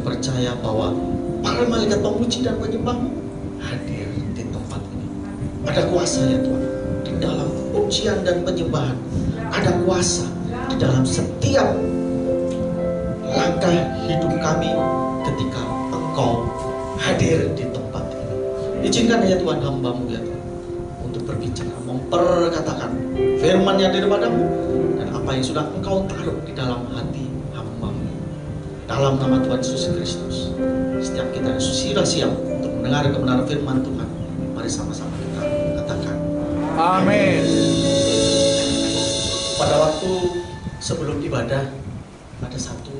percaya bahwa para malaikat pemuji dan penyembah hadir di tempat ini. Ada kuasa ya Tuhan di dalam pujian dan penyembahan. Ada kuasa di dalam setiap langkah hidup kami ketika Engkau hadir di tempat ini. Izinkan ya Tuhan hamba-Mu ya Tuhan untuk berbicara, memperkatakan firman yang daripadamu dan apa yang sudah Engkau taruh di dalam hati hamba-Mu. Dalam nama Tuhan Yesus Kristus, setiap kita sudah siap untuk mendengar kebenaran firman Tuhan. Mari sama-sama kita katakan Amin. Pada waktu sebelum ibadah, ada satu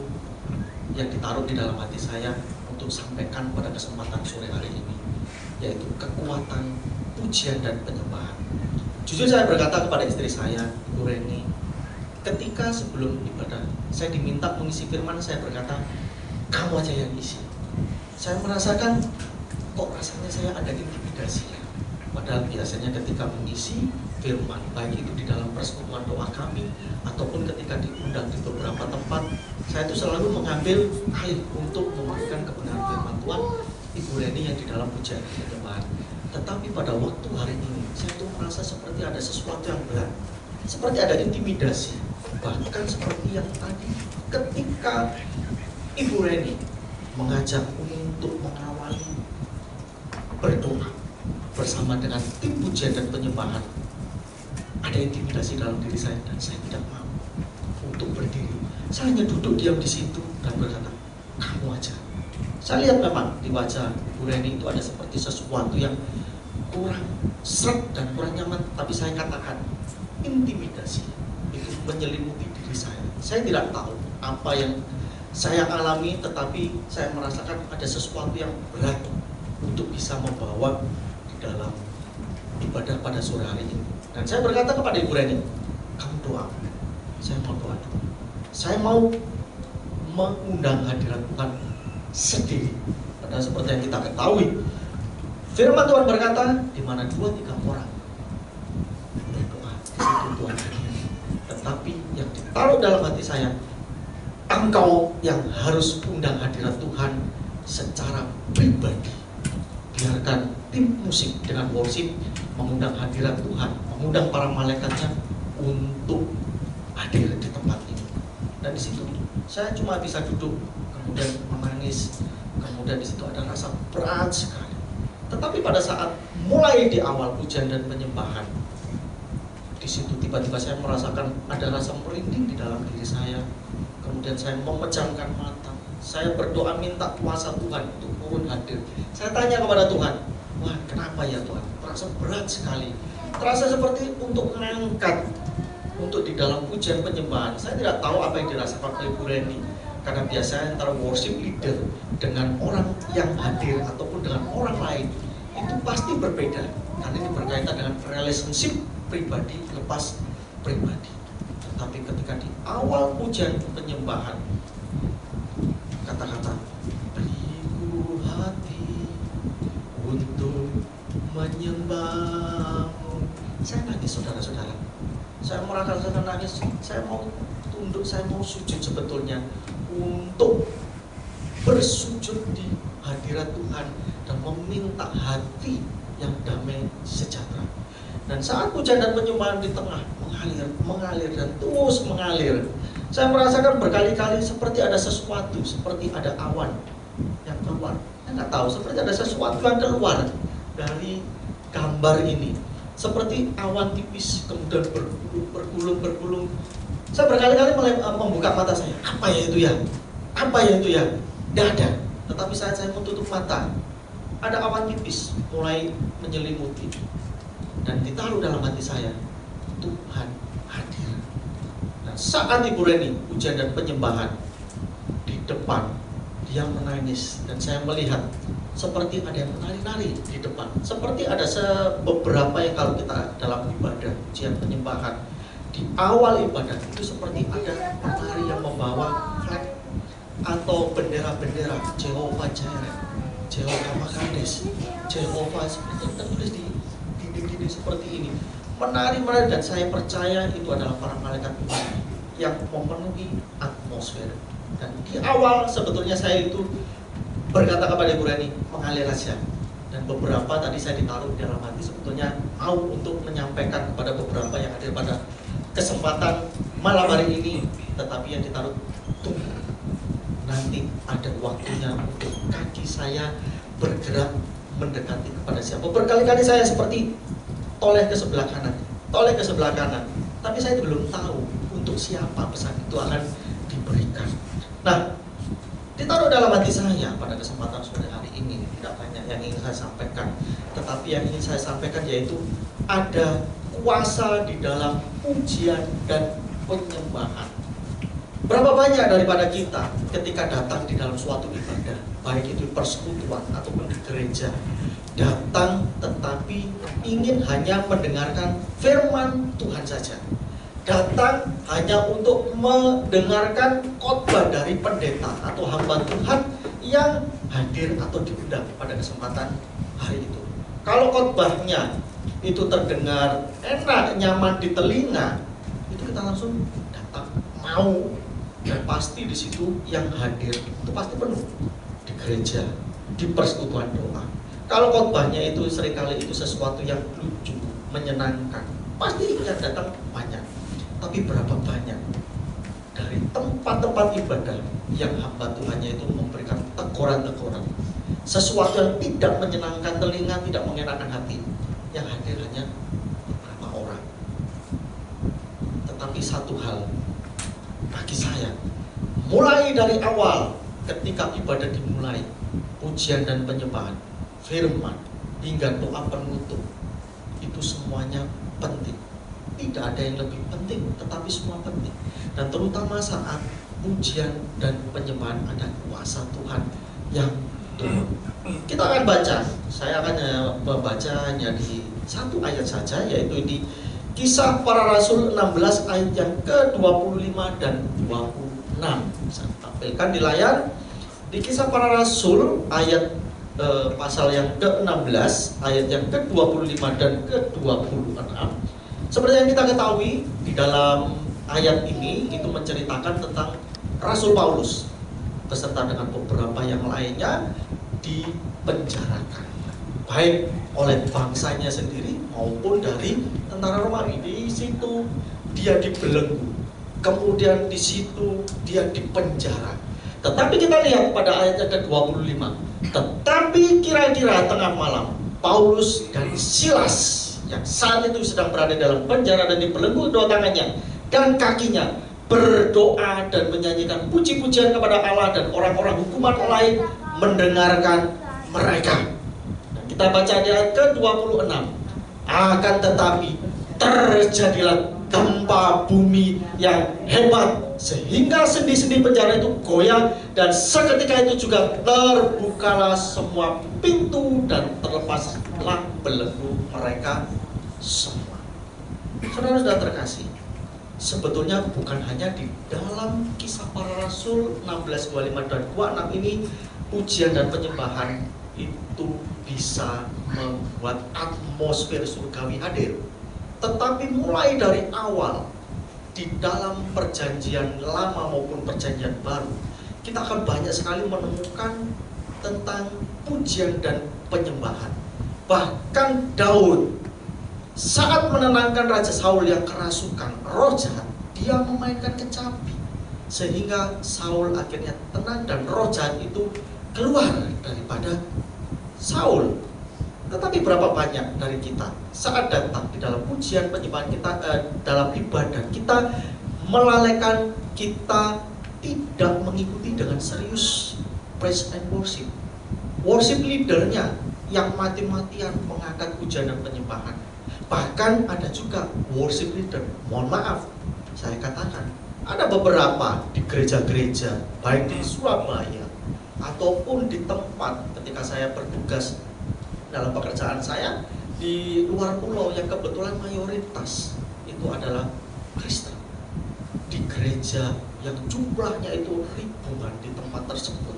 yang ditaruh di dalam hati saya untuk sampaikan pada kesempatan sore hari ini, yaitu kekuatan pujian dan penyembahan. Jujur saya berkata kepada istri saya, Bu Reni, ketika sebelum ibadah saya diminta mengisi firman, saya berkata, kamu aja yang isi. Saya merasakan kok rasanya saya ada intimidasi ya. Padahal biasanya ketika mengisi firman, baik itu di dalam persekutuan doa kami ataupun ketika diundang di beberapa tempat, saya itu selalu mengambil alih untuk memberikan kebenaran firman Tuhan Ibu Reni yang di dalam pujian dan penyembahan. Tetapi pada waktu hari ini, saya itu merasa seperti ada sesuatu yang berat, seperti ada intimidasi. Bahkan seperti yang tadi ketika Ibu Reni mengajak untuk mengawali berdoa bersama dengan tim pujian dan penyembahan, ada intimidasi dalam diri saya dan saya tidak mau untuk berdiri. Saya hanya duduk diam di situ dan berkata, kamu aja. Saya lihat memang di wajah Bu Reni itu ada seperti sesuatu yang kurang seret dan kurang nyaman, tapi saya katakan intimidasi itu menyelimuti diri saya. Saya tidak tahu apa yang saya alami, tetapi saya merasakan ada sesuatu yang berat untuk bisa membawa di dalam ibadah pada sore hari ini. Dan saya berkata kepada Ibu Reni, kamu doa, saya mau doa dulu. Saya mau mengundang hadirat Tuhan sendiri. Padahal seperti yang kita ketahui, firman Tuhan berkata, di mana 2-3 orang berdoa, di situ Tuhan hadir. Tetapi yang ditaruh dalam hati saya, engkau yang harus undang hadirat Tuhan secara pribadi. Biarkan tim musik dengan worship mengundang hadirat Tuhan, mengundang para malaikatnya untuk hadir di tempat ini. Dan di situ saya cuma bisa duduk, kemudian menangis, kemudian di situ ada rasa berat sekali. Tetapi pada saat mulai di awal pujian dan penyembahan, di situ tiba-tiba saya merasakan ada rasa merinding di dalam diri saya. Kemudian saya memejamkan mata, saya berdoa minta kuasa Tuhan untuk turun hadir. Saya tanya kepada Tuhan, wah kenapa ya Tuhan? Terasa berat sekali, terasa seperti untuk mengangkat untuk di dalam pujian penyembahan. Saya tidak tahu apa yang dirasakan oleh Bu Reni, karena biasanya antara worship leader dengan orang yang hadir ataupun dengan orang lain itu pasti berbeda, karena ini berkaitan dengan relationship pribadi lepas pribadi. Tetapi ketika di awal pujian penyembahan, kata-kata beriku hati untuk menyembahmu, saya nangis saudara-saudara. Saya merasakan nangis, saya mau tunduk, saya mau sujud sebetulnya untuk bersujud di hadirat Tuhan dan meminta hati yang damai sejahtera. Dan saat pujian dan penyembahan di tengah mengalir dan terus mengalir, saya merasakan berkali-kali seperti ada sesuatu, seperti ada awan yang keluar. Saya nggak tahu, seperti ada sesuatu yang keluar dari gambar ini, seperti awan tipis kemudian bergulung. Saya berkali-kali mulai membuka mata saya, apa ya itu ya? Apa ya itu ya? Tidak ada. Tetapi saat saya mau tutup mata, ada awan tipis mulai menyelimuti dan ditaruh dalam hati saya, Tuhan hadir. Dan saat Ibu Reni pujian dan penyembahan di depan, dia menangis dan saya melihat seperti ada yang menari-nari di depan, seperti ada beberapa yang kalau kita dalam ibadah pujian penyembahan di awal ibadah itu seperti ada penari yang membawa flag atau bendera-bendera Jehovah Jireh, Jehovah Makades, Jehovah, seperti yang tertulis di dinding-dinding seperti ini, menari-menari. Dan saya percaya itu adalah para malaikat Tuhan yang memenuhi atmosfer Dan di awal sebetulnya saya itu berkata kepada Ibu Reni, mengalir aja. Dan beberapa tadi saya ditaruh di dalam hati sebetulnya mau untuk menyampaikan kepada beberapa yang hadir pada kesempatan malam hari ini. Tetapi yang ditaruh, tunggu, nanti ada waktunya untuk kaki saya bergerak mendekati kepada siapa. Berkali-kali saya seperti toleh ke sebelah kanan, toleh ke sebelah kanan. Tapi saya belum tahu untuk siapa pesan itu akan diberikan. Nah, ditaruh dalam hati saya pada kesempatan sore hari ini. Tidak banyak yang ingin saya sampaikan, tetapi yang ingin saya sampaikan yaitu ada kuasa di dalam pujian dan penyembahan. Berapa banyak daripada kita ketika datang di dalam suatu ibadah, baik itu persekutuan ataupun di gereja, datang tetapi ingin hanya mendengarkan firman Tuhan saja, datang hanya untuk mendengarkan khotbah dari pendeta atau hamba Tuhan yang hadir atau diundang pada kesempatan hari itu. Kalau khotbahnya itu terdengar enak, nyaman di telinga, itu kita langsung datang, mau, dan pasti di situ yang hadir itu pasti penuh di gereja, di persekutuan doa. Kalau khotbahnya itu seringkali itu sesuatu yang lucu, menyenangkan, pasti yang datang banyak. Tapi berapa banyak dari tempat-tempat ibadah yang hamba Tuhannya itu memberikan teguran-teguran, sesuatu yang tidak menyenangkan telinga, tidak mengenakan hati, yang hadir hanya beberapa orang. Tetapi satu hal bagi saya, mulai dari awal ketika ibadah dimulai, pujian dan penyembahan, firman hingga doa penutup, itu semuanya penting. Tidak ada yang lebih penting, tetapi semua penting. Dan terutama saat pujian dan penyembahan ada kuasa Tuhan yang turun. Kita akan baca, saya akan membaca hanya di satu ayat saja, yaitu di Kisah Para Rasul 16 ayat yang ke-25 dan 26. Saya tampilkan di layar. Di Kisah Para Rasul ayat pasal yang ke-16 ayat yang ke-25 dan ke-26. Seperti yang kita ketahui, di dalam ayat ini itu menceritakan tentang Rasul Paulus beserta dengan beberapa yang lainnya dipenjarakan, baik oleh bangsanya sendiri maupun dari tentara Romawi. Di situ dia dibelenggu, kemudian di situ dia dipenjara. Tetapi kita lihat pada ayat yang ke-25, tetapi kira-kira tengah malam Paulus dan Silas yang saat itu sedang berada dalam penjara dan dibelenggu kedua tangannya dan kakinya, berdoa dan menyanyikan puji-pujian kepada Allah, dan orang-orang hukuman lain mendengarkan mereka. Dan kita baca di ayat ke-26, akan tetapi terjadilah gempa bumi yang hebat sehingga sendi-sendi penjara itu goyah, dan seketika itu juga terbukalah semua pintu dan terlepaslah belenggu mereka semua. Saudara sudah terkasih, sebetulnya bukan hanya di dalam Kisah Para Rasul 16, 25 dan 26 ini pujian dan penyembahan itu bisa membuat atmosfer surgawi hadir, tetapi mulai dari awal di dalam perjanjian lama maupun perjanjian baru, kita akan banyak sekali menemukan tentang pujian dan penyembahan. Bahkan Daud saat menenangkan Raja Saul yang kerasukan roh jahat, dia memainkan kecapi sehingga Saul akhirnya tenang dan roh jahat itu keluar daripada Saul. Tetapi berapa banyak dari kita saat datang di dalam pujian penyembahan kita, dalam ibadah kita melalaikan, kita tidak mengikuti dengan serius praise and worship. Worship leadernya yang mati-matian mengangkat pujian dan penyembahan. Bahkan ada juga worship leader, mohon maaf saya katakan, ada beberapa di gereja-gereja baik di Surabaya ataupun di tempat ketika saya bertugas dalam pekerjaan saya di luar pulau yang kebetulan mayoritas itu adalah Kristen. Di gereja yang jumlahnya itu ribuan di tempat tersebut,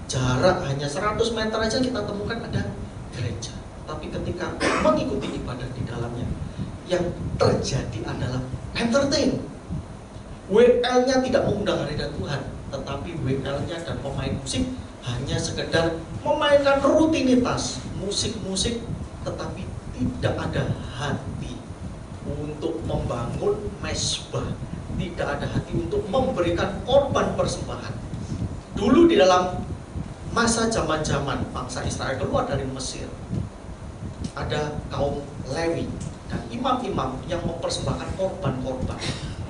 jarak hanya 100 meter aja kita temukan ada gereja. Tapi ketika mengikuti ibadah di dalamnya, yang terjadi adalah entertain. WL-nya tidak mengundang hadirat Tuhan, tetapi WL-nya dan pemain musik hanya sekedar memainkan rutinitas musik-musik, tetapi tidak ada hati untuk membangun mezbah, tidak ada hati untuk memberikan korban persembahan. Dulu di dalam masa zaman-zaman bangsa Israel keluar dari Mesir, ada kaum Lewi dan imam-imam yang mempersembahkan korban-korban,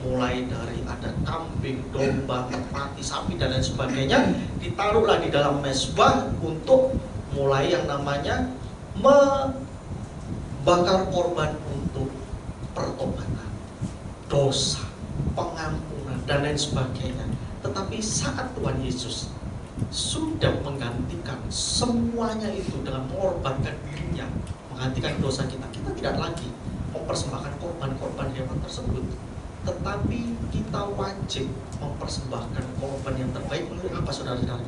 mulai dari ada kambing, domba, merpati, sapi dan lain sebagainya, ditaruhlah di dalam mezbah untuk mulai yang namanya membakar korban untuk pertobatan, dosa, pengampunan dan lain sebagainya. Tetapi saat Tuhan Yesus sudah menggantikan semuanya itu dengan mengorbankan dirinya, menggantikan dosa kita, kita tidak lagi mempersembahkan korban-korban hewan tersebut, tetapi kita wajib mempersembahkan korban yang terbaik melalui apa, saudara-saudara?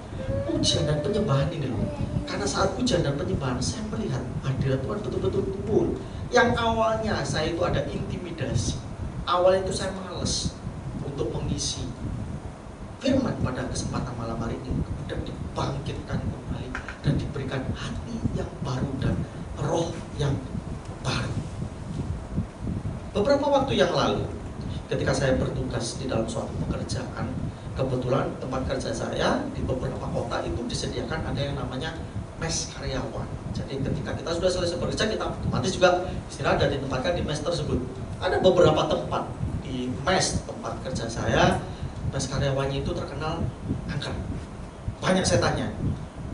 Pujian dan penyembahan ini loh. Karena saat pujian dan penyembahan saya melihat hadirat Tuhan betul-betul turun. Yang awalnya saya itu ada intimidasi, awalnya itu saya malas untuk mengisi firman pada kesempatan malam hari ini, kemudian dibangkitkan kembali dan diberikan hati yang baru dan roh yang baru. Beberapa waktu yang lalu, ketika saya bertugas di dalam suatu pekerjaan, kebetulan tempat kerja saya di beberapa kota itu disediakan ada yang namanya mes karyawan. Jadi ketika kita sudah selesai bekerja, kita otomatis juga istirahat dan ditempatkan di mes tersebut. Ada beberapa tempat di mes tempat kerja saya, mes karyawannya itu terkenal angker, banyak setannya.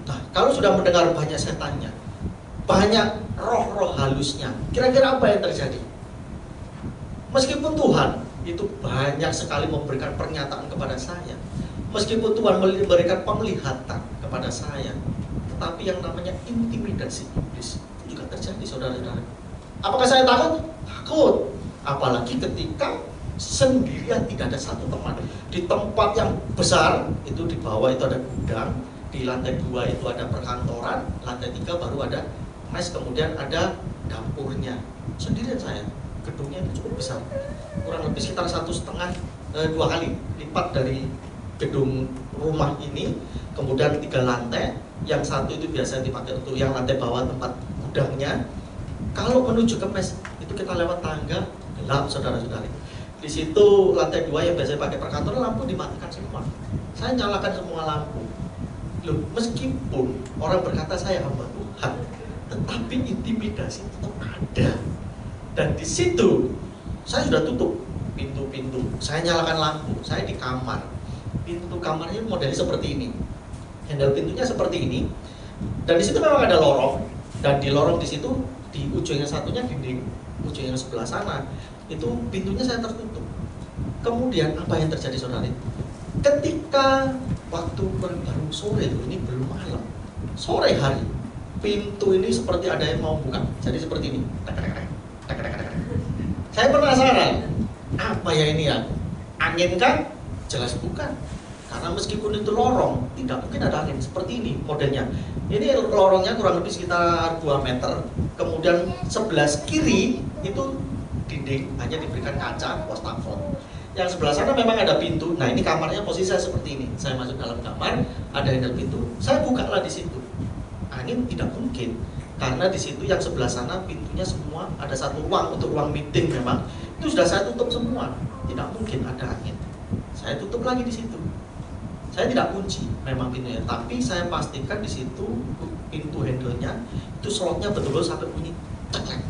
Nah, kalau sudah mendengar banyak setannya, banyak roh-roh halusnya, kira-kira apa yang terjadi? Meskipun Tuhan itu banyak sekali memberikan pernyataan kepada saya, meskipun Tuhan memberikan penglihatan kepada saya, tetapi yang namanya intimidasi iblis itu juga terjadi, saudara-saudara. Apakah saya takut? Takut. Apalagi ketika sendirian, tidak ada satu teman. Di tempat yang besar, itu di bawah itu ada gudang, di lantai 2 itu ada perkantoran, lantai 3 baru ada mes, kemudian ada dapurnya. Sendirian saya. Gedungnya itu cukup besar, kurang lebih sekitar 1,5-2 kali lipat dari gedung rumah ini. Kemudian 3 lantai, yang satu itu biasa dipakai untuk yang lantai bawah tempat gudangnya. Kalau menuju ke mes itu kita lewat tangga gelap, saudara-saudari. Di situ lantai 2 yang biasa pakai perkantoran, lampu dimatikan semua. Saya nyalakan semua lampu. Loh, meskipun orang berkata saya hamba Tuhan, tetapi intimidasi tetap ada. Dan di situ saya sudah tutup pintu-pintu, saya nyalakan lampu, saya di kamar. Pintu kamarnya modelnya seperti ini, handle pintunya seperti ini, dan di situ memang ada lorong, dan di lorong di situ di ujung yang satunya dinding, ujung yang sebelah sana itu pintunya saya tertutup. Kemudian apa yang terjadi, saudara? Ketika waktu baru sore, ini belum malam, sore hari, pintu ini seperti ada yang mau buka, jadi seperti ini. Saya penasaran, apa ya ini ya? Angin kan? Jelas bukan. Karena meskipun itu lorong, tidak mungkin ada angin. Seperti ini modelnya. Ini lorongnya kurang lebih sekitar 2 meter. Kemudian sebelah kiri itu dinding, hanya diberikan kaca, wastafel. Yang sebelah sana memang ada pintu. Nah, ini kamarnya posisi saya seperti ini. Saya masuk dalam kamar, ada handle pintu. Saya buka lah di situ. Angin tidak mungkin. Karena di situ yang sebelah sana pintunya semua ada satu ruang untuk ruang meeting, memang itu sudah saya tutup semua, tidak mungkin ada angin. Saya tutup lagi di situ. Saya tidak kunci memang pintunya, tapi saya pastikan di situ pintu handle-nya itu slotnya betul-betul sampai bunyi ceklek.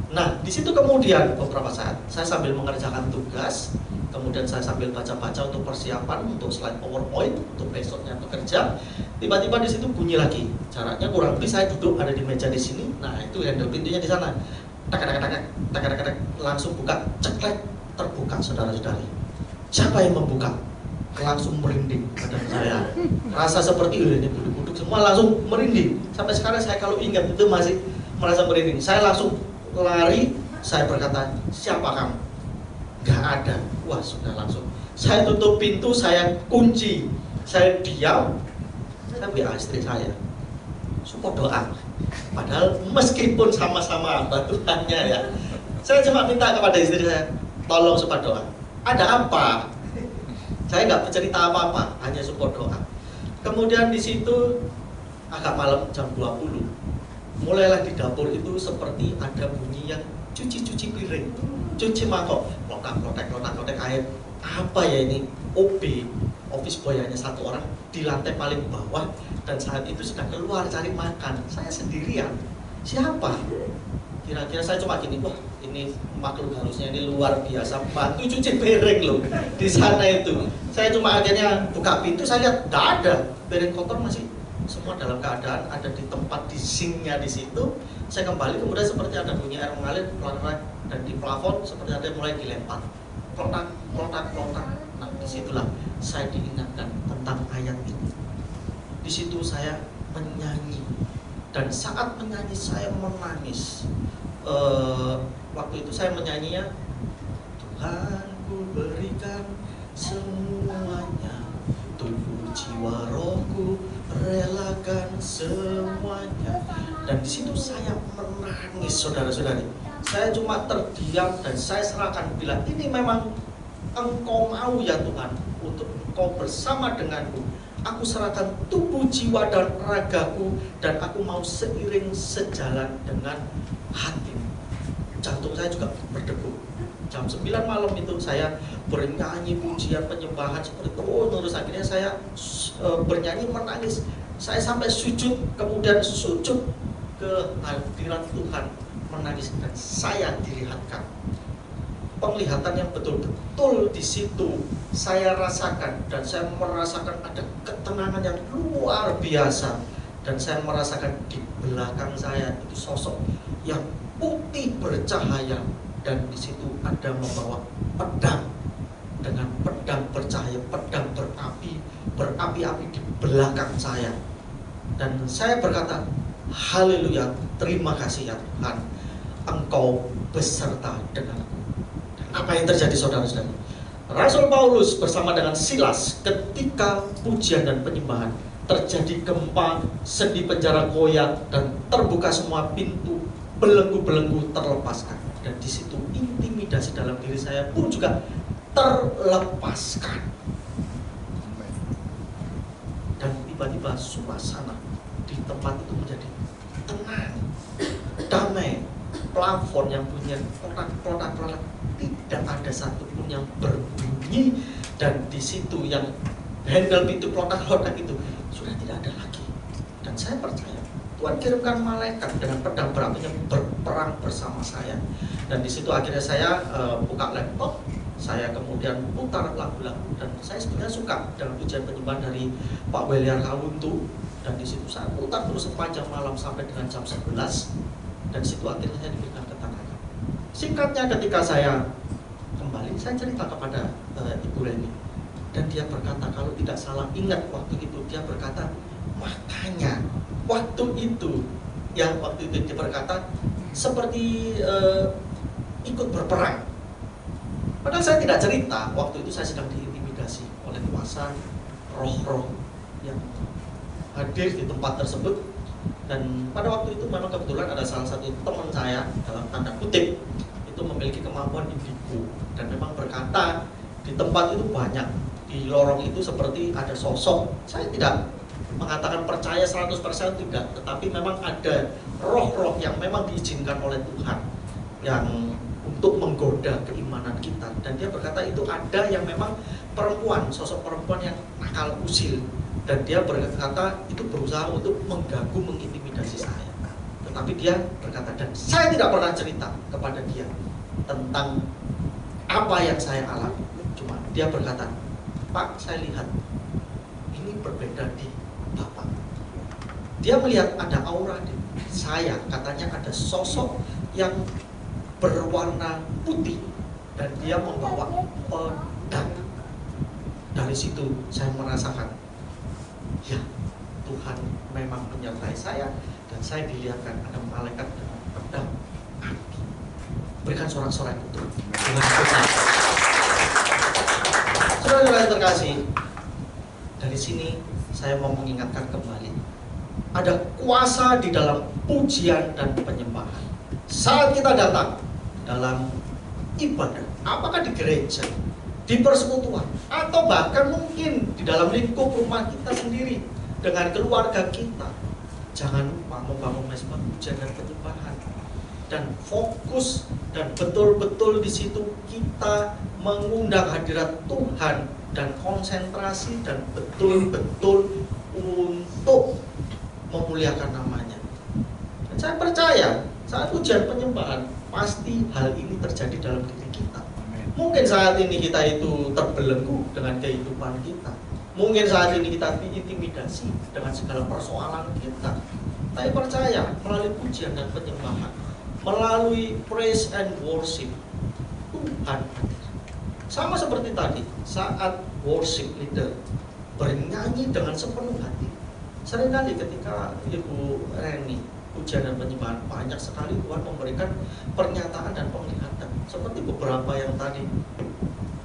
Nah, di situ kemudian beberapa saat saya sambil mengerjakan tugas, kemudian saya sambil baca-baca untuk persiapan untuk slide PowerPoint untuk besoknya bekerja. Tiba-tiba di situ bunyi lagi. Jaraknya kurang lebih saya duduk ada di meja di sini. Nah, itu handle pintunya di sana. Tak, langsung buka, ceklek, terbuka, saudara-saudari. Siapa yang membuka? Langsung merinding badan saya. Rasa seperti ini buduk-buduk semua langsung merinding. Sampai sekarang saya kalau ingat itu masih merasa merinding. Saya langsung lari, saya berkata, "Siapa kamu?" Gak ada. Wah, sudah langsung. Saya tutup pintu, saya kunci, saya diam. Saya WA istri saya, support doa. Padahal meskipun sama-sama hamba Tuhannya ya, saya cuma minta kepada istri saya, tolong support doa. Ada apa? Saya nggak bercerita apa-apa, hanya support doa. Kemudian di situ agak malam jam 20, mulailah di dapur itu seperti ada bunyi yang cuci piring, cuci mangkok, klotak air. Apa ya ini? OB, office boy hanya satu orang di lantai paling bawah, dan saat itu sedang keluar cari makan. Saya sendirian. Siapa? Kira-kira saya cuma gini, wah ini makhluk halusnya ini luar biasa, bantu cuci piring loh di sana itu. Saya cuma akhirnya buka pintu, saya lihat tidak ada, piring kotor masih semua dalam keadaan ada di tempat di sinknya di situ. Saya kembali, kemudian seperti ada bunyi air mengalir pelan-pelan, dan di plafon seperti ada yang mulai dilempar, klotak. Nah disitulah saya diingatkan tentang ayat ini. Di situ saya menyanyi, dan saat menyanyi saya menangis. Waktu itu saya menyanyinya, Tuhan ku berikan semuanya, tubuh jiwa rohku relakan semuanya. Dan di situ saya menangis, saudara-saudari. Saya cuma terdiam dan saya serahkan, bila ini memang Engkau mau ya Tuhan, untuk Engkau bersama denganku, aku serahkan tubuh, jiwa, dan ragaku, dan aku mau seiring sejalan dengan hatimu. Jantung saya juga berdegup. Jam 9 malam itu saya bernyanyi pujian penyembahan seperti terus. Akhirnya saya bernyanyi menangis. Saya sampai sujud, kemudian sujud ke hadirat Tuhan, menangis, dan saya dilihatkan penglihatan yang betul-betul di situ saya rasakan, dan saya merasakan ada ketenangan yang luar biasa. Dan saya merasakan di belakang saya itu sosok yang putih bercahaya, dan di situ ada membawa pedang, dengan pedang bercahaya, pedang berapi-api di belakang saya. Dan saya berkata, haleluya, terima kasih ya Tuhan, Engkau beserta denganku. Apa yang terjadi, saudara-saudari? Rasul Paulus bersama dengan Silas, ketika pujian dan penyembahan, terjadi gempa, sendi penjara goyah, dan terbuka semua pintu, belenggu-belenggu terlepaskan. Dan di situ intimidasi dalam diri saya pun juga terlepaskan. Dan tiba-tiba suasana di tempat itu menjadi tenang, damai. Plafon yang bunyi klotak, tidak ada satupun yang berbunyi. Dan di situ yang handle pintu klotak itu sudah tidak ada lagi. Dan saya percaya Tuhan kirimkan malaikat dengan pedang berapinya berperang bersama saya. Dan di situ akhirnya saya buka laptop, saya kemudian putar lagu-lagu, dan saya sebenarnya suka dengan pujian penyembahan dari Pak Weliar Kawuntu. Dan di situ saya putar terus sepanjang malam sampai dengan jam 11. Dan situ akhirnya saya diberikan ketenangan. Singkatnya, ketika saya kembali, saya cerita kepada Ibu Reni, dan dia berkata, kalau tidak salah ingat waktu itu, dia berkata, makanya waktu itu dia berkata seperti ikut berperang. Padahal saya tidak cerita, waktu itu saya sedang diintimidasi oleh kuasa roh-roh yang hadir di tempat tersebut. Dan pada waktu itu memang kebetulan ada salah satu teman saya, dalam tanda kutip, itu memiliki kemampuan indigo, dan memang berkata di tempat itu banyak, di lorong itu seperti ada sosok. Saya tidak mengatakan percaya 100% tidak, tetapi memang ada roh-roh yang memang diizinkan oleh Tuhan yang untuk menggoda keimanan kita. Dan dia berkata itu ada yang memang perempuan, sosok perempuan yang nakal usil. Dan dia berkata itu berusaha untuk mengganggu, mengintimidasi saya. Tetapi dia berkata, dan saya tidak pernah cerita kepada dia tentang apa yang saya alami. Cuma dia berkata, Pak, saya lihat ini berbeda di Bapak. Dia melihat ada aura di saya, katanya ada sosok yang berwarna putih, dan dia membawa pedang. Dari situ saya merasakan, ya, Tuhan memang menyertai saya, dan saya dilihatkan ada malaikat dengan pedang api. Berikan sorak-sorai untuk Tuhan. Saudara-saudara yang terkasih, dari sini saya mau mengingatkan kembali, ada kuasa di dalam pujian dan penyembahan. Saat kita datang dalam ibadah, apakah di gereja, di persekutuan, atau bahkan mungkin di dalam lingkup rumah kita sendiri dengan keluarga kita. Jangan lupa membangun mezbah pujian dan penyembahan, dan fokus dan betul-betul di situ kita mengundang hadirat Tuhan dan konsentrasi dan betul-betul untuk memuliakan namanya. Dan saya percaya saat pujian penyembahan pasti hal ini terjadi dalam diri kita. Mungkin saat ini kita itu terbelenggu dengan kehidupan kita. Mungkin saat ini kita diintimidasi dengan segala persoalan kita. Tapi percaya melalui pujian dan penyembahan, melalui praise and worship, Tuhan hadir. Sama seperti tadi, saat worship leader bernyanyi dengan sepenuh hati. Seringkali ketika Ibu Reni pujian dan penyembahan, banyak sekali Tuhan memberikan pernyataan dan penglihatan. Seperti beberapa yang tadi,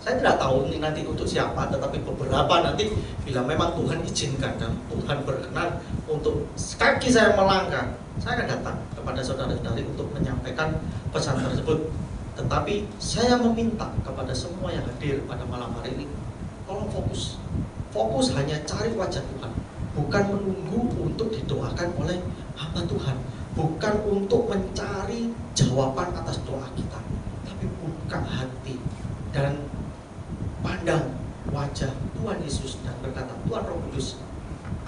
saya tidak tahu ini nanti untuk siapa, tetapi beberapa nanti bila memang Tuhan izinkan dan Tuhan berkenan untuk kaki saya melangkah, saya akan datang kepada saudara-saudari untuk menyampaikan pesan tersebut. Tetapi saya meminta kepada semua yang hadir pada malam hari ini, tolong fokus. Fokus hanya cari wajah Tuhan, bukan menunggu untuk didoakan oleh hamba Tuhan, bukan untuk mencari jawaban atas doa kita, tapi buka hati dan pandang wajah Tuhan Yesus dan berkata, Tuhan Roh Kudus,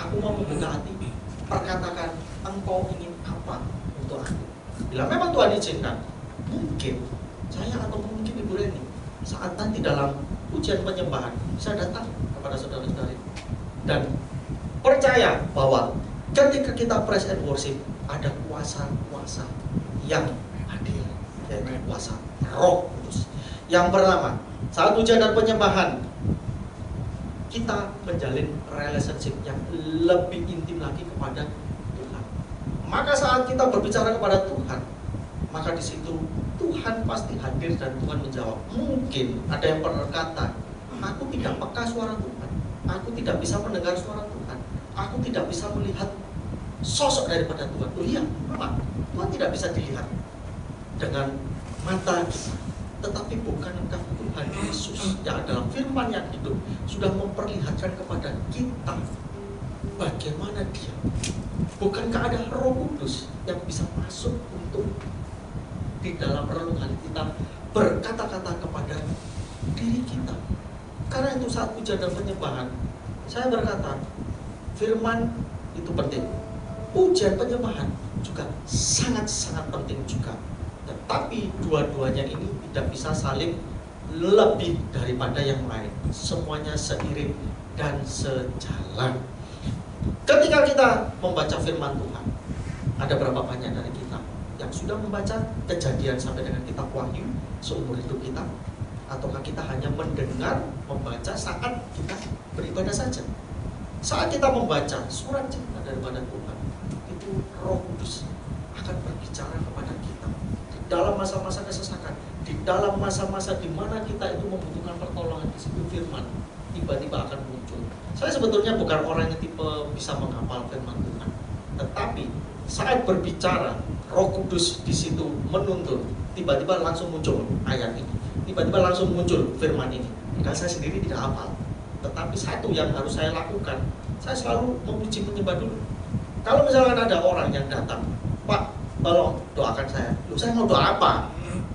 aku mau membuka hati, perkatakan engkau ingin apa untuk aku. Bila memang Tuhan izinkan, mungkin saya atau mungkin Ibu Reni saat nanti dalam pujian penyembahan saya datang kepada saudara-saudari dan percaya bahwa ketika kita praise and worship ada kuasa-kuasa yang hadir, yaitu kuasa Roh Kudus. Yang pertama, saat pujian dan penyembahan kita menjalin relationship yang lebih intim lagi kepada Tuhan. Maka saat kita berbicara kepada Tuhan, maka di situ Tuhan pasti hadir dan Tuhan menjawab. Mungkin ada yang berkata, aku tidak peka suara Tuhan, aku tidak bisa mendengar suara Tuhan, aku tidak bisa melihat sosok daripada Tuhan. Oh iya, memang Tuhan tidak bisa dilihat dengan mata kita, tetapi bukankah Tuhan Yesus yang adalah firman yang hidup sudah memperlihatkan kepada kita bagaimana Dia? Bukankah ada Roh Kudus yang bisa masuk untuk di dalam renungan kita berkata-kata kepada diri kita? Karena itu saat pujian dan penyembahan saya berkata, firman itu penting, pujian penyembahan juga sangat-sangat penting juga. Tetapi dua-duanya ini tidak bisa saling lebih daripada yang lain. Semuanya seiring dan sejalan. Ketika kita membaca firman Tuhan, ada berapa banyak dari kita yang sudah membaca Kejadian sampai dengan kitab Wahyu seumur hidup kita? Ataukah kita hanya mendengar, membaca saat kita beribadah saja? Saat kita membaca surat cinta daripada Tuhan, itu Roh Kudus akan berbicara kepada kita dalam masa-masa kesesakan, di dalam masa-masa di mana kita itu membutuhkan pertolongan. Di situ firman tiba-tiba akan muncul. Saya sebetulnya bukan orang yang tipe bisa menghafal firman Tuhan, tetapi saat berbicara Roh Kudus di situ menuntun, tiba-tiba langsung muncul ayat ini, tiba-tiba langsung muncul firman ini. Karena saya sendiri tidak hafal, tetapi satu yang harus saya lakukan, saya selalu memuji menyembah dulu. Kalau misalkan ada orang yang datang, Pak, tolong doakan saya. Loh, saya mau doa apa?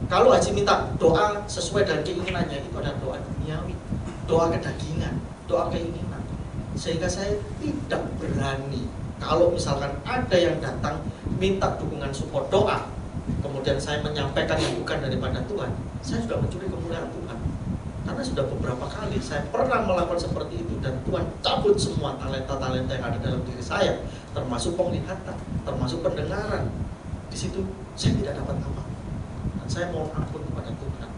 Kalau Haji minta doa sesuai dengan keinginannya, itu adalah doa duniawi, doa kedagingan, doa keinginan. Sehingga saya tidak berani kalau misalkan ada yang datang minta dukungan support doa, kemudian saya menyampaikan yang bukan daripada Tuhan, saya sudah mencuri kemuliaan Tuhan. Karena sudah beberapa kali saya pernah melakukan seperti itu, dan Tuhan cabut semua talenta-talenta yang ada dalam diri saya, termasuk penglihatan, termasuk pendengaran. Di situ saya tidak dapat apa, dan saya mohon ampun kepada Tuhan.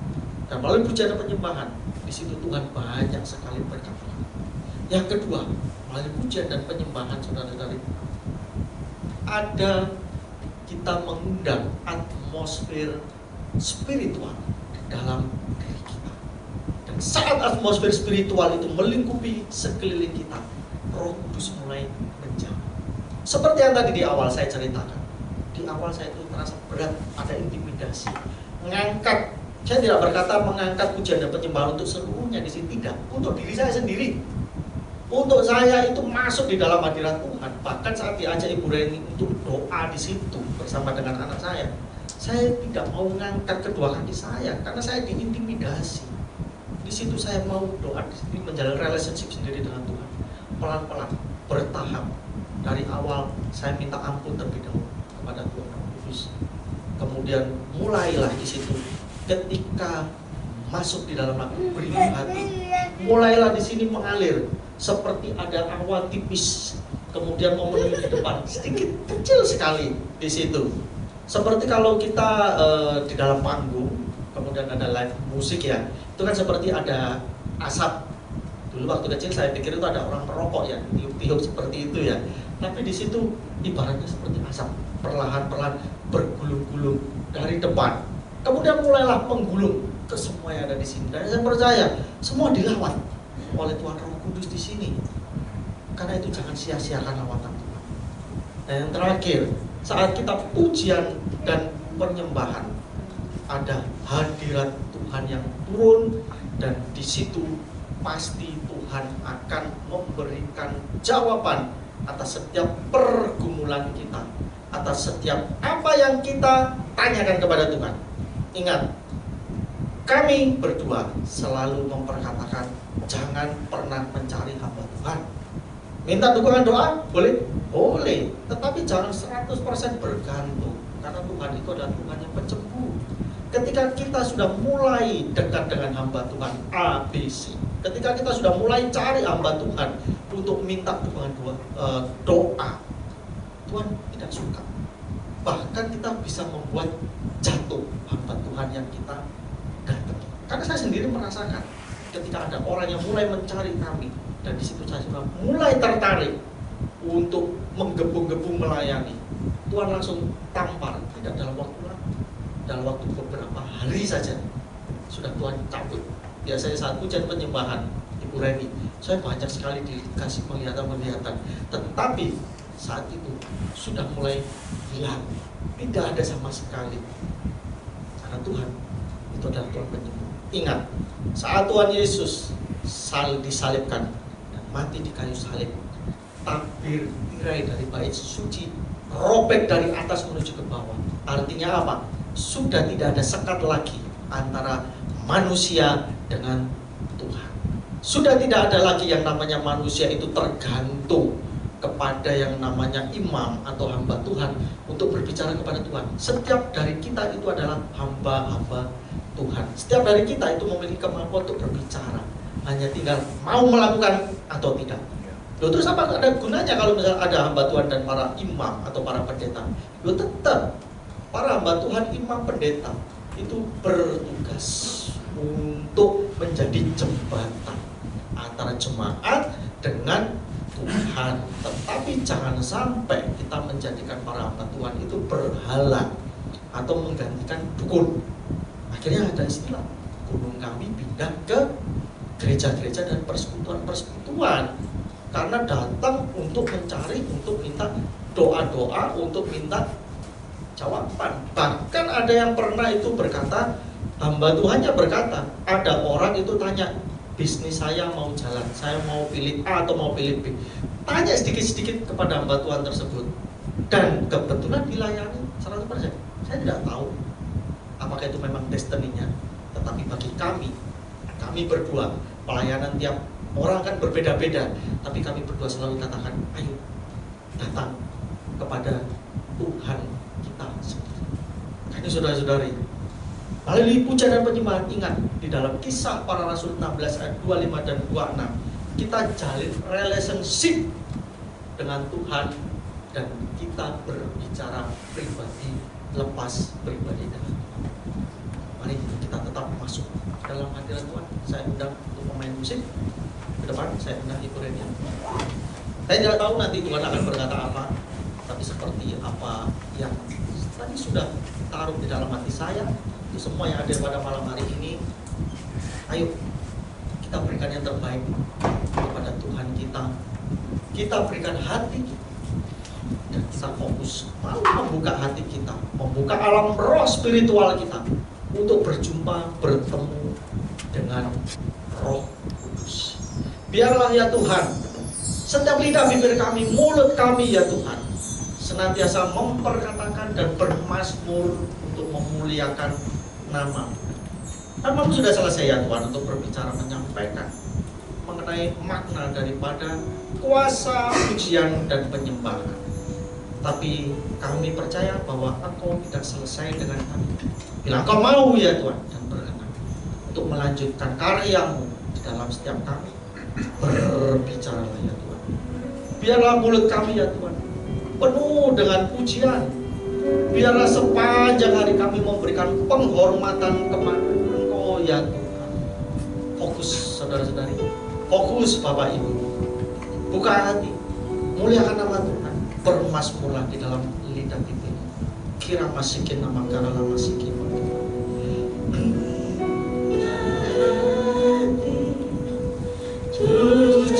Dan melalui pujian dan penyembahan, di situ Tuhan banyak sekali berkat. Yang kedua, melalui pujian dan penyembahan, saudara-saudari, ada kita mengundang atmosfer spiritual di dalam diri kita. Dan saat atmosfer spiritual itu melingkupi sekeliling kita, Roh Kudus mulai menjawab. Seperti yang tadi di awal saya ceritakan. Di awal saya itu merasa berat, ada intimidasi, mengangkat Saya tidak berkata mengangkat pujian dan penyembahan untuk seluruhnya di sini, tidak. Untuk diri saya sendiri. Untuk saya itu masuk di dalam hadirat Tuhan. Bahkan saat diajak Ibu Reni untuk doa di situ bersama dengan anak saya tidak mau mengangkat kedua kaki saya karena saya diintimidasi. Di situ saya mau doa di sini, menjalin relationship sendiri dengan Tuhan. Pelan-pelan, bertahap. Dari awal saya minta ampun terlebih dahulu kepada Tuhan Yang Kudus. Kemudian mulailah di situ. Ketika masuk di dalam lagu berikan hati, mulailah di sini mengalir seperti ada awan tipis, kemudian memenuhi di depan, sedikit kecil sekali di situ. Seperti kalau kita di dalam panggung, kemudian ada live musik ya, itu kan seperti ada asap. Dulu waktu kecil saya pikir itu ada orang merokok ya, tiup-tiup seperti itu ya. Tapi di situ ibaratnya seperti asap, perlahan-perlahan bergulung-gulung dari depan. Kemudian mulailah menggulung ke semua yang ada di sini. Dan saya percaya semua dilawan oleh Tuhan Roh Kudus di sini. Karena itu jangan sia-siakan lawatan Tuhan. Dan yang terakhir, saat kita pujian dan penyembahan, ada hadirat Tuhan yang turun, dan di situ pasti Tuhan akan memberikan jawaban atas setiap pergumulan kita, atas setiap apa yang kita tanyakan kepada Tuhan. Ingat, kami berdua selalu memperkatakan jangan pernah mencari hamba Tuhan. Minta dukungan doa? Boleh? Boleh. Tetapi jangan 100% bergantung. Karena Tuhan itu adalah Tuhan yang pencemburu. Ketika kita sudah mulai dekat dengan hamba Tuhan ABC, ketika kita sudah mulai cari hamba Tuhan untuk minta dukungan doa, Tuhan tidak suka. Bahkan kita bisa membuat jatuh hamba Tuhan yang kita datangi. Karena saya sendiri merasakan ketika ada orang yang mulai mencari kami, dan di situ saya sudah mulai tertarik untuk menggebu-gebu melayani. Tuhan langsung tampar, tidak dalam waktu lama, dalam waktu beberapa hari saja sudah Tuhan cabut. Biasanya saat pujian penyembahan Ibu Reni, saya banyak sekali dikasih penglihatan-penglihatan, tetapi saat itu sudah mulai hilang, tidak ada sama sekali. Karena Tuhan itu adalah Tuhan penyembuh. Ingat, saat Tuhan Yesus disalibkan dan mati di kayu salib, tabir tirai dari bait suci robek dari atas menuju ke bawah. Artinya apa? Sudah tidak ada sekat lagi antara manusia dengan Tuhan. Sudah tidak ada lagi yang namanya manusia itu tergantung kepada yang namanya imam atau hamba Tuhan untuk berbicara kepada Tuhan. Setiap dari kita itu adalah hamba-hamba Tuhan. Setiap dari kita itu memiliki kemampuan untuk berbicara. Hanya tinggal mau melakukan atau tidak. Loh, terus apa ada gunanya kalau misalnya ada hamba Tuhan dan para imam atau para pendeta? Loh, tetap para hamba Tuhan, imam, pendeta itu bertugas untuk menjadi jembatan antara jemaat dengan Tuhan. Tetapi jangan sampai kita menjadikan para hamba Tuhan itu berhala atau menggantikan dukun. Akhirnya ada istilah gunung kami pindah ke gereja-gereja dan persekutuan-persekutuan, karena datang untuk mencari, untuk minta doa-doa, untuk minta jawaban. Bahkan ada yang pernah itu berkata, hamba Tuhannya berkata, ada orang itu tanya, bisnis saya mau jalan, saya mau pilih A atau mau pilih B. Tanya sedikit-sedikit kepada hamba Tuhan tersebut, dan kebetulan dilayani 100%. Saya tidak tahu apakah itu memang destininya, tetapi bagi kami berdua, pelayanan tiap orang kan berbeda-beda, tapi kami berdua selalu katakan, ayo datang kepada Tuhan kita sendiri. Ini saudara-saudari, melalui pujian dan penyembahan, ingat di dalam Kisah Para Rasul 16 ayat 25 dan 26, kita jalin relationship dengan Tuhan dan kita berbicara pribadi, lepas pribadi dengan Tuhan. Mari kita tetap masuk dalam hadirat Tuhan. Saya undang untuk pemain musik ke depan, saya undang Ibu Reni. Saya tidak tahu nanti Tuhan akan berkata apa, tapi seperti apa yang tadi sudah taruh di dalam hati saya, itu semua yang ada pada malam hari ini, ayo kita berikan yang terbaik kepada Tuhan kita. Kita berikan hati kita, dan kita fokus mau membuka hati kita, membuka alam roh spiritual kita untuk berjumpa, bertemu dengan Roh Kudus. Biarlah ya Tuhan, setiap lidah bibir kami, mulut kami ya Tuhan, senantiasa memperkatakan dan bermazmur untuk memuliakan nama. Nama-Mu sudah selesai ya Tuhan untuk berbicara, menyampaikan mengenai makna daripada kuasa pujian dan penyembahan. Tapi kami percaya bahwa Engkau tidak selesai dengan kami. Bila Engkau mau ya Tuhan dan berkenan untuk melanjutkan karya-Mu di dalam setiap kami, berbicaralah ya Tuhan. Biarlah mulut kami ya Tuhan penuh dengan pujian. Biarlah sepanjang hari kami memberikan penghormatan kepada Engkau ya Tuhan. Fokus saudara-saudari, fokus Bapak Ibu, buka hati, muliakan nama Tuhan, bermazmurlah di dalam lidah bibir. Kira masikin nama karala masikin. Tujuh